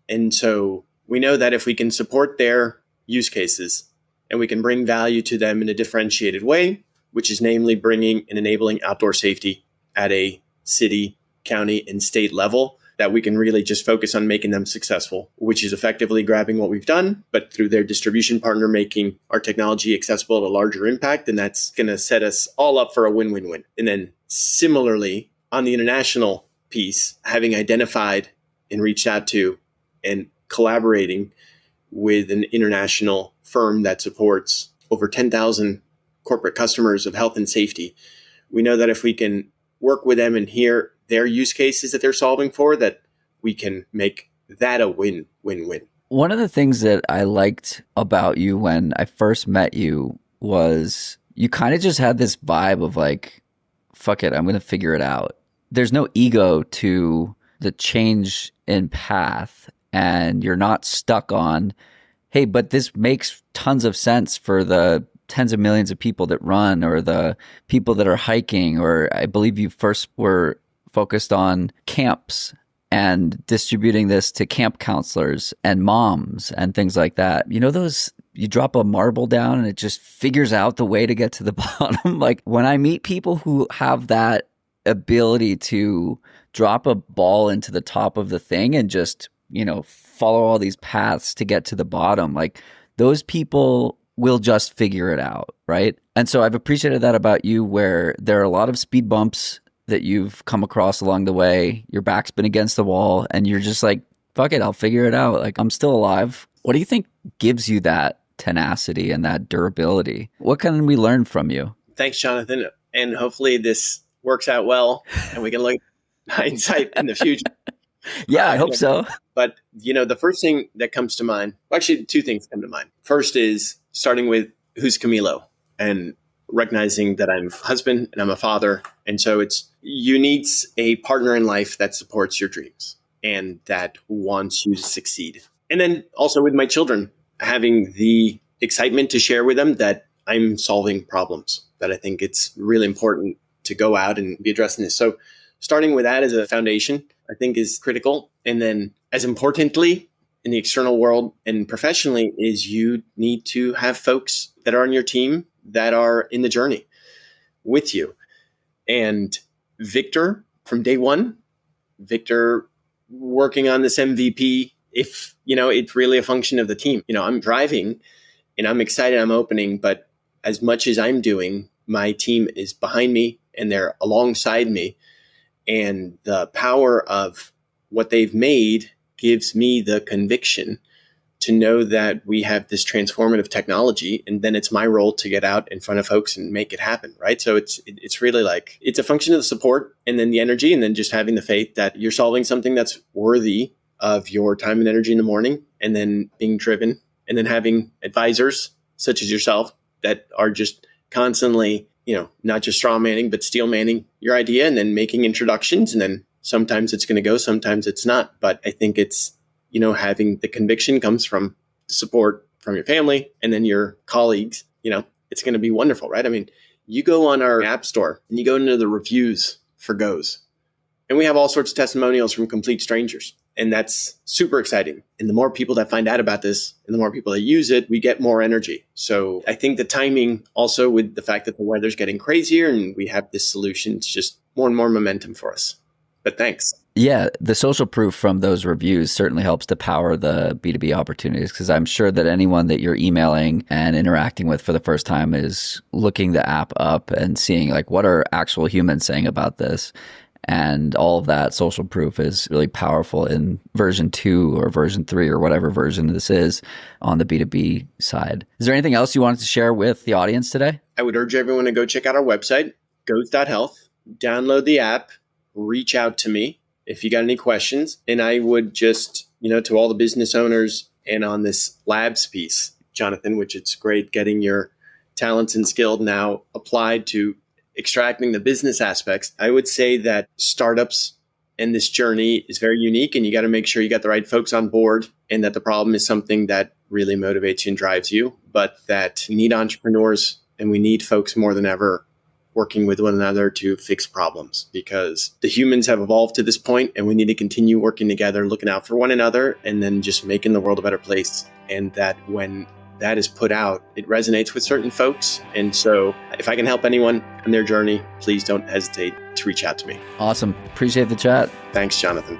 And so we know that if we can support their use cases and we can bring value to them in a differentiated way, which is namely bringing and enabling outdoor safety at a city, county, and state level, that we can really just focus on making them successful, which is effectively grabbing what we've done, but through their distribution partner, making our technology accessible at a larger impact. And that's going to set us all up for a win-win-win. And then similarly, on the international piece, having identified and reached out to and collaborating with an international firm that supports over 10,000 corporate customers of health and safety, we know that if we can work with them and hear their use cases that they're solving for, that we can make that a win-win-win. One of the things that I liked about you when I first met you was you kind of just had this vibe of like, fuck it, I'm going to figure it out. There's no ego to the change in path, and you're not stuck on, hey, but this makes tons of sense for the tens of millions of people that run, or the people that are hiking, or I believe you first were focused on camps and distributing this to camp counselors and moms and things like that. You know, those, you drop a marble down and it just figures out the way to get to the bottom. Like when I meet people who have that ability to drop a ball into the top of the thing and just, you know, follow all these paths to get to the bottom, like those people will just figure it out, right? And so I've appreciated that about you, where there are a lot of speed bumps that you've come across along the way. Your back's been against the wall and you're just like, fuck it, I'll figure it out. Like, I'm still alive. What do you think gives you that tenacity and that durability? What can we learn from you? Thanks, Jonathan. And hopefully this works out well and we can look hindsight in the future. Yeah, I hope so. But, you know, the first thing that comes to mind, well, actually, two things come to mind. First is starting with who's Camilo, and recognizing that I'm a husband and I'm a father. And so you need a partner in life that supports your dreams and that wants you to succeed. And then also with my children, having the excitement to share with them that I'm solving problems, that I think it's really important to go out and be addressing this. So starting with that as a foundation, I think is critical. And then as importantly, in the external world and professionally, is you need to have folks that are on your team that are in the journey with you. And Victor, from day one, Victor working on this MVP, if, you know, it's really a function of the team. You know, I'm driving and I'm excited, I'm opening, but as much as I'm doing, my team is behind me and they're alongside me. And the power of what they've made gives me the conviction to know that we have this transformative technology, and then it's my role to get out in front of folks and make it happen, right? So it's really like, it's a function of the support and then the energy, and then just having the faith that you're solving something that's worthy of your time and energy in the morning, and then being driven, and then having advisors such as yourself that are just constantly, you know, not just straw manning, but steel manning your idea, and then making introductions, and then sometimes it's going to go, sometimes it's not. But I think it's, you know, having the conviction comes from support from your family and then your colleagues. You know, it's going to be wonderful, right? I mean, you go on our app store and you go into the reviews for Goes, and we have all sorts of testimonials from complete strangers. And that's super exciting. And the more people that find out about this and the more people that use it, we get more energy. So I think the timing also, with the fact that the weather's getting crazier and we have this solution, it's just more and more momentum for us. But thanks. Yeah, the social proof from those reviews certainly helps to power the B2B opportunities, because I'm sure that anyone that you're emailing and interacting with for the first time is looking the app up and seeing like, what are actual humans saying about this? And all of that social proof is really powerful in version 2 or version 3 or whatever version this is on the B2B side. Is there anything else you wanted to share with the audience today? I would urge everyone to go check out our website, goats.health, download the app, reach out to me if you got any questions. And I would just, to all the business owners and on this labs piece, Jonathan, which it's great getting your talents and skill now applied to extracting the business aspects. I would say that startups and this journey is very unique, and you got to make sure you got the right folks on board and that the problem is something that really motivates you and drives you, but that we need entrepreneurs and we need folks more than ever working with one another to fix problems, because the humans have evolved to this point and we need to continue working together, looking out for one another, and then just making the world a better place. And that when that is put out, it resonates with certain folks. And so if I can help anyone on their journey, please don't hesitate to reach out to me. Awesome. Appreciate the chat. Thanks, Jonathan.